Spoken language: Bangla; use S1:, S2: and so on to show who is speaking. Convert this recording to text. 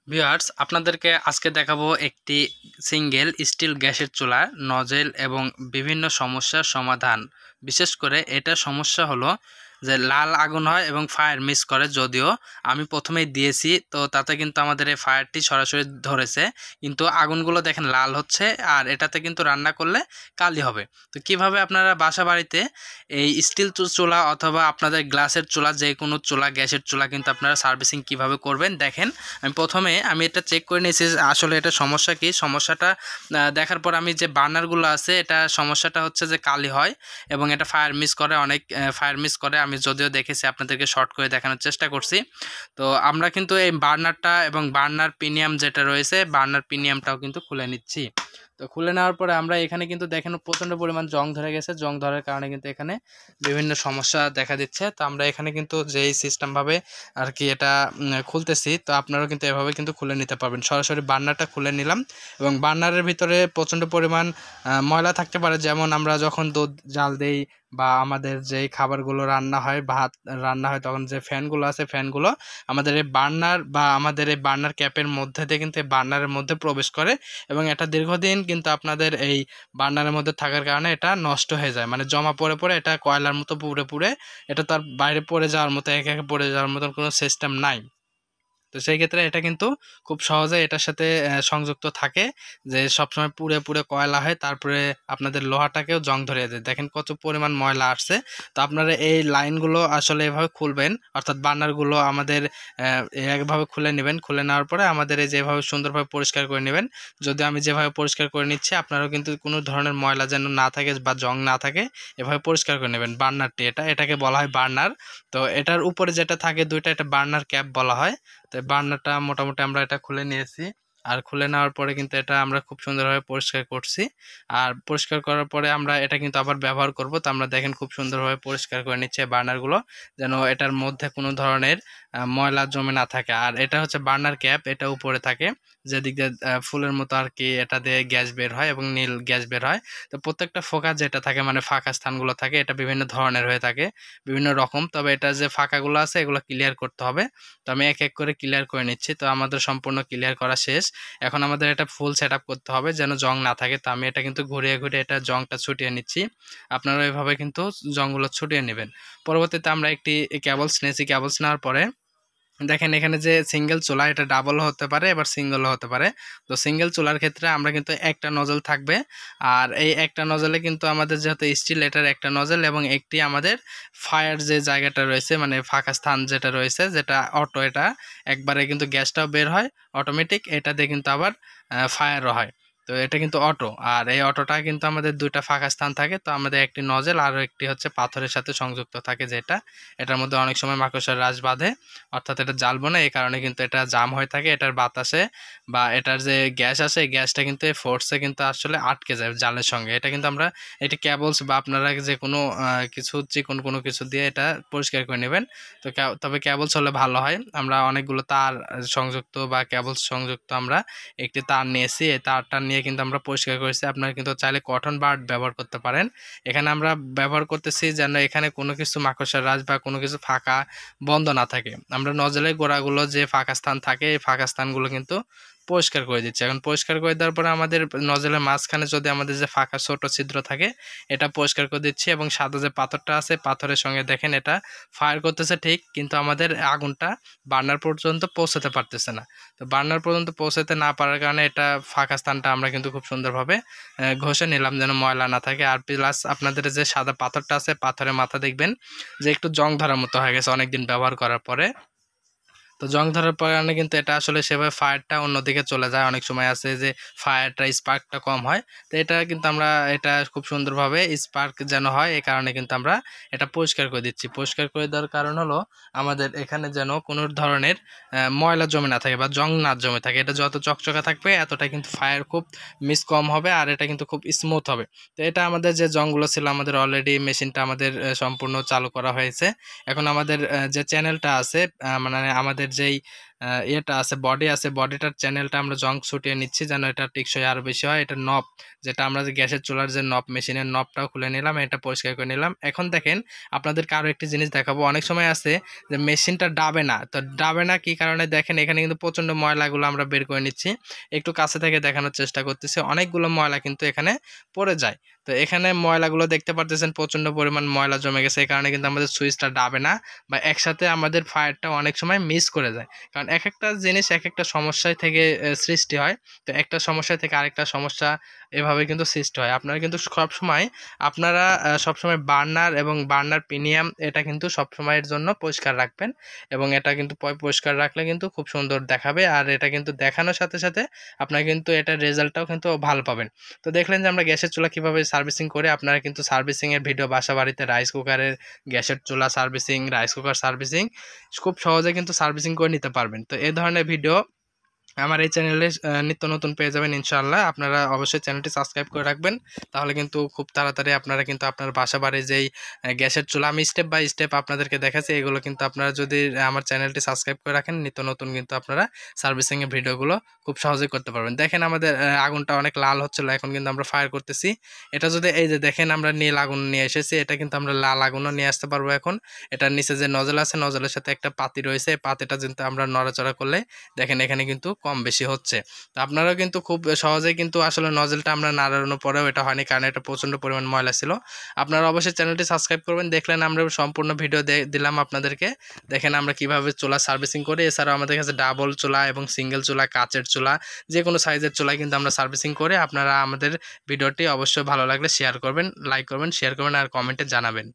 S1: ভিউয়ার্স আপনাদেরকে আজকে দেখাবো একটি সিঙ্গেল স্টিল গ্যাসের চুলা নজেল এবং বিভিন্ন সমস্যার সমাধান। বিশেষ করে এটা সমস্যা হলো যে লাল আগুন হয় এবং ফায়ার মিস করে। যদিও আমি প্রথমেই দিয়েছি তো তাতে কিন্তু আমাদের এই ফায়ারটি সরাসরি ধরেছে, কিন্তু আগুনগুলো দেখেন লাল হচ্ছে আর এটাতে কিন্তু রান্না করলে কালি হবে। তো কিভাবে আপনারা বাসা বাড়িতে এই স্টিল চুলা অথবা আপনাদের গ্লাসের চুলা, যে কোনো চুলা, গ্যাসের চুলা কিন্তু আপনারা সার্ভিসিং কিভাবে করবেন দেখেন। আমি এটা চেক করে নিয়েছি আসলে এটা সমস্যা কি। সমস্যাটা দেখার পর আমি যে বার্নারগুলো আছে এটা সমস্যাটা হচ্ছে যে কালি হয় এবং এটা ফায়ার মিস করে, অনেক ফায়ার মিস করে। আমি যদিও দেখেছি, আপনাদেরকে শর্ট করে দেখানোর চেষ্টা করছি। তো আমরা কিন্তু এই বার্নারটা এবং বার্নার প্রিমিয়াম যেটা রয়েছে, বার্নার প্রিমিয়ামটাও কিন্তু খুলে নিচ্ছি। তো খুলে নেওয়ার পরে আমরা এখানে কিন্তু দেখেন প্রচণ্ড পরিমাণ জং ধরে গেছে। জং ধরার কারণে কিন্তু এখানে বিভিন্ন সমস্যা দেখা দিচ্ছে। তো আমরা এখানে কিন্তু যেই সিস্টেমভাবে আর কি এটা খুলতেছি, তো আপনারাও কিন্তু এভাবে কিন্তু খুলে নিতে পারবেন। সরাসরি বার্নারটা খুলে নিলাম এবং বার্নারের ভিতরে প্রচণ্ড পরিমাণ ময়লা থাকতে পারে। যেমন আমরা যখন দুধ জাল দেই বা আমাদের যেই খাবারগুলো রান্না হয়, ভাত রান্না হয়, তখন যে ফ্যানগুলো আছে, ফ্যানগুলো আমাদের এই বার্নার বা আমাদের এই বার্নার ক্যাপের মধ্যে দিয়ে কিন্তু এই বার্নারের মধ্যে প্রবেশ করে এবং এটা দীর্ঘদিন কিন্তু আপনাদের এই বার্নারের মধ্যে থাকার কারণে এটা নষ্ট হয়ে যায়। মানে জমা পড়ে পড়ে এটা কয়লার মতো পুড়ে পুড়ে এটা তার বাইরে পড়ে যাওয়ার মতো, একে একে পড়ে যাওয়ার মতন কোনো সিস্টেম নাই। তো সেই ক্ষেত্রে এটা কিন্তু খুব সহজে এটার সাথে সংযুক্ত থাকে, যে সবসময় পুড়ে পুড়ে কয়লা হয়, তারপরে আপনাদের লোহাটাকেও জং ধরিয়ে দেয়। দেখেন কত পরিমাণ ময়লা আসছে। তো আপনারা এই লাইনগুলো আসলে এভাবে খুলবেন, অর্থাৎ বার্নারগুলো আমাদের একভাবে খুলে নেবেন। খুলে নেওয়ার পরে আমাদের এই যেভাবে সুন্দরভাবে পরিষ্কার করে নেবেন। যদি আমি যেভাবে পরিষ্কার করে নিচ্ছি, আপনারাও কিন্তু কোনো ধরনের ময়লা যেন না থাকে বা জং না থাকে, এভাবে পরিষ্কার করে নেবেন। বার্নারটি এটাকে বলা হয় বার্নার। তো এটার উপরে যেটা থাকে দুইটা, এটা বার্নার ক্যাপ বলা হয়। তো বার্নারটা মোটামুটি আমরা এটা খুলে নিয়েছি। আর খুলে নেওয়ার পরে কিন্তু এটা আমরা খুব সুন্দরভাবে পরিষ্কার করছি। আর পরিষ্কার করার পরে আমরা এটা কিন্তু আবার ব্যবহার করব। তো আমরা দেখেন খুব সুন্দরভাবে পরিষ্কার করে নিচ্ছে বার্নারগুলো, যেন এটার মধ্যে কোনো ধরনের ময়লা জমে না থাকে। আর এটা হচ্ছে বার্নার ক্যাপ, এটা উপরে থাকে, যেদিক দিয়ে ফুলের মতো আর কি এটা দিয়ে গ্যাস বের হয় এবং নীল গ্যাস বের হয়। তো প্রত্যেকটা ফোকাস যেটা থাকে, মানে ফাঁকা স্থানগুলো থাকে, এটা বিভিন্ন ধরনের হয়ে থাকে, বিভিন্ন রকম। তবে এটা যে ফাঁকাগুলো আছে এগুলো ক্লিয়ার করতে হবে। তো আমি এক এক করে ক্লিয়ার করে নিচ্ছি। তো আমাদের সম্পূর্ণ ক্লিয়ার করা শেষ। এখন আমাদের এটা ফুল সেট আপ করতে হবে যেন জং না থাকে। তো আমি এটা কিন্তু ঘুরিয়ে ঘুরিয়ে এটা জংটা ছুটিয়ে নিচ্ছি। আপনারা এভাবে কিন্তু জংগুলো ছুটিয়ে নেবেন। পরবর্তীতে আমরা একটি ক্যাবলস নিয়েছি। ক্যাবলস নেওয়ার পরে দেখেন এখানে যে সিঙ্গেল চুলা, এটা ডাবল হতে পারে, এবার সিঙ্গেল হতে পারে। তো সিঙ্গেল চুলার ক্ষেত্রে আমরা কিন্তু একটা নজল থাকবে। আর এই একটা নজলে কিন্তু আমাদের যেহেতু স্টিল, এটার একটা নজল এবং একটি আমাদের ফায়ার যে জায়গাটা রয়েছে, মানে ফাঁকা স্থান যেটা রয়েছে, যেটা অটো, এটা একবারে কিন্তু গ্যাসটাও বের হয় অটোমেটিক। এটা দিয়ে কিন্তু আবার ফায়ারও হয়। তো এটা কিন্তু অটো। আর এই অটোটা কিন্তু আমাদের দুইটা ফাঁকা স্থান থাকে। তো আমাদের একটি নজল আর একটি হচ্ছে পাথরের সাথে সংযুক্ত থাকে, যেটা এটার মধ্যে অনেক সময় মাকড়সার রাশ বাঁধে, অর্থাৎ এটা জ্বালবো না, এই কারণে কিন্তু এটা জাম হয়ে থাকে। এটার বাতাসে বা এটার যে গ্যাস আছে, এই গ্যাসটা কিন্তু ফোর্সে কিন্তু আসলে আটকে যায় জালের সঙ্গে। এটা কিন্তু আমরা এটি ক্যাবলস বা আপনারা যে কোনো কিছু চিকন কোনো কিছু দিয়ে এটা পরিষ্কার করে নেবেন। তো তবে ক্যাবলস হলে ভালো হয়। আমরা অনেকগুলো তার সংযুক্ত বা ক্যাবলস সংযুক্ত আমরা একটি তার নিয়েছি। এই তারটা নিয়ে কিন্তু আমরা পরিষ্কার করেছি। আপনারা কিন্তু চাইলে কটন বাড ব্যবহার করতে পারেন। এখানে আমরা ব্যবহার করতেছি যেন এখানে কোনো কিছু মাকড়সার রাশ বা কোনো কিছু ফাঁকা বন্ধ না থাকে। আমরা নজলের গোড়াগুলো যে ফাঁকা স্থান থাকে, এই ফাঁকা স্থানগুলো কিন্তু পরিষ্কার করে দিচ্ছি। এখন পরিষ্কার করে দেওয়ার পরে আমাদের নজলের মাঝখানে যদি আমাদের যে ফাঁকা ছোট ছিদ্র থাকে, এটা পরিষ্কার করে দিচ্ছি। এবং সাদা যে পাথরটা আছে, পাথরের সঙ্গে দেখেন এটা ফায়ার করতেছে ঠিক, কিন্তু আমাদের আগুনটা বার্নার পর্যন্ত পৌঁছাতে পারতেছে না। তো বার্নার পর্যন্ত পৌঁছাতে না পারার কারণে এটা ফাঁকা স্থানটা আমরা কিন্তু খুব সুন্দরভাবে ঘষে নিলাম যেন ময়লা না থাকে। আর প্লাস আপনাদের যে সাদা পাথরটা আছে, পাথরের মাথা দেখবেন যে একটু জং ধরার মতো হয়ে গেছে অনেকদিন ব্যবহার করার পরে। তো জং ধরার কারণে কিন্তু এটা আসলে সেভাবে ফায়ারটা অন্যদিকে চলে যায়। অনেক সময় আছে যে ফায়ারটা স্পার্কটা কম হয়। তো এটা কিন্তু আমরা এটা খুব সুন্দরভাবে স্পার্ক যেন হয়, এই কারণে কিন্তু আমরা এটা পরিষ্কার করে দিচ্ছি। পরিষ্কার করে দেওয়ার কারণ হলো আমাদের এখানে যেন কোনো ধরনের ময়লা জমে না থাকে বা জং না জমে থাকে। এটা যত চকচকা থাকবে এতটা কিন্তু ফায়ার খুব মিস কম হবে আর এটা কিন্তু খুব স্মুথ হবে। তো এটা আমাদের যে জংগুলো ছিল, আমাদের অলরেডি মেশিনটা আমাদের সম্পূর্ণ চালু করা হয়েছে। এখন আমাদের যে চ্যানেলটা আছে, মানে আমাদের যেই ইয়েটা আছে, বডি আছে, বডিটার চ্যানেলটা আমরা জং ছুটিয়ে নিচ্ছি যেন এটা টেকসই আরও বেশি হয়। এটা নব, যেটা আমরা যে গ্যাসের চুলার যে নব, মেশিনের নবটাও খুলে নিলাম, এটা পরিষ্কার করে নিলাম। এখন দেখেন আপনাদেরকে আরও একটি জিনিস দেখাবো। অনেক সময় আছে যে মেশিনটা ডাবে না, তো ডাবে না কি কারণে দেখেন এখানে কিন্তু প্রচণ্ড ময়লাগুলো আমরা বের করে নিচ্ছি। একটু কাছে থেকে দেখানোর চেষ্টা করতেছি, অনেকগুলো ময়লা কিন্তু এখানে পড়ে যায়। তো এখানে ময়লাগুলো দেখতে পারতেছেন, প্রচণ্ড পরিমাণ ময়লা জমে গেছে, এই কারণে কিন্তু আমাদের সুইচটা ডাবে না, বা একসাথে আমাদের ফায়ারটা অনেক সময় মিস করে যায়। কারণ এক একটা জিনিস এক একটা সমস্যায় থেকে সৃষ্টি হয়। তো একটা সমস্যা থেকে আরেকটা সমস্যা এভাবে কিন্তু সৃষ্টি হয়। আপনারা কিন্তু সবসময় সবসময় বার্নার এবং বার্নার প্রিমিয়াম এটা কিন্তু সবসময়ের জন্য পরিষ্কার রাখবেন, এবং এটা কিন্তু পরিষ্কার রাখলে কিন্তু খুব সুন্দর দেখাবে। আর এটা কিন্তু দেখানোর সাথে সাথে আপনারা কিন্তু এটার রেজাল্টটাও কিন্তু ভালো পাবেন। তো দেখলেন যে আমরা গ্যাসের চুলা কীভাবে সার্ভিসিং করে, আপনারা কিন্তু সার্ভিসিংয়ের ভিডিও বাসা বাড়িতে রাইস কুকারের, গ্যাসের চুলা সার্ভিসিং, রাইস কুকার সার্ভিসিং খুব সহজে কিন্তু সার্ভিসিং করে নিতে পারবেন। তো এই ধরনের ভিডিও আমার এই চ্যানেলে নিত্য নতুন পেয়ে যাবেন ইনশাআল্লাহ। আপনারা অবশ্যই চ্যানেলটি সাবস্ক্রাইব করে রাখবেন, তাহলে কিন্তু খুব তাড়াতাড়ি আপনারা কিন্তু আপনার বাসা বাড়ির যেই গ্যাসের চুলা আমি স্টেপ বাই স্টেপ আপনাদেরকে দেখাচ্ছি, এগুলো কিন্তু আপনারা যদি আমার চ্যানেলটি সাবস্ক্রাইব করে রাখেন, নিত্য নতুন কিন্তু আপনারা সার্ভিসিংয়ের ভিডিওগুলো খুব সহজেই করতে পারবেন। দেখেন আমাদের আগুনটা অনেক লাল হচ্ছিল, এখন কিন্তু আমরা ফায়ার করতেছি। এটা যদি এই যে দেখেন আমরা নীল আগুন নিয়ে এসেছি, এটা কিন্তু আমরা লাল আগুনও নিয়ে আসতে পারবো এখন। এটার নিচে যে নজল আছে, নজলের সাথে একটা পাতি রয়েছে, এই পাতিটা কিন্তু আমরা নড়াচড়া করলে দেখেন এখানে কিন্তু কম বেশি হচ্ছে। তো আপনারাও কিন্তু খুব সহজেই কিন্তু আসলে নজলটা আমরা নাড়ানোর পরেও এটা হয়নি, কারণ এটা প্রচণ্ড পরিমাণ ময়লা ছিল। আপনারা অবশ্যই চ্যানেলটি সাবস্ক্রাইব করবেন। দেখলেন আমরা সম্পূর্ণ ভিডিও দিলাম আপনাদেরকে, দেখেন আমরা কিভাবে চুলা সার্ভিসিং করি। এছাড়াও আমাদের কাছে ডাবল চুলা এবং সিঙ্গেল চুলা, কাচের চুলা, যে কোনো সাইজের চুলা কিন্তু আমরা সার্ভিসিং করে। আপনারা আমাদের ভিডিওটি অবশ্যই ভালো লাগলে শেয়ার করবেন, লাইক করবেন, শেয়ার করবেন আর কমেন্টে জানাবেন।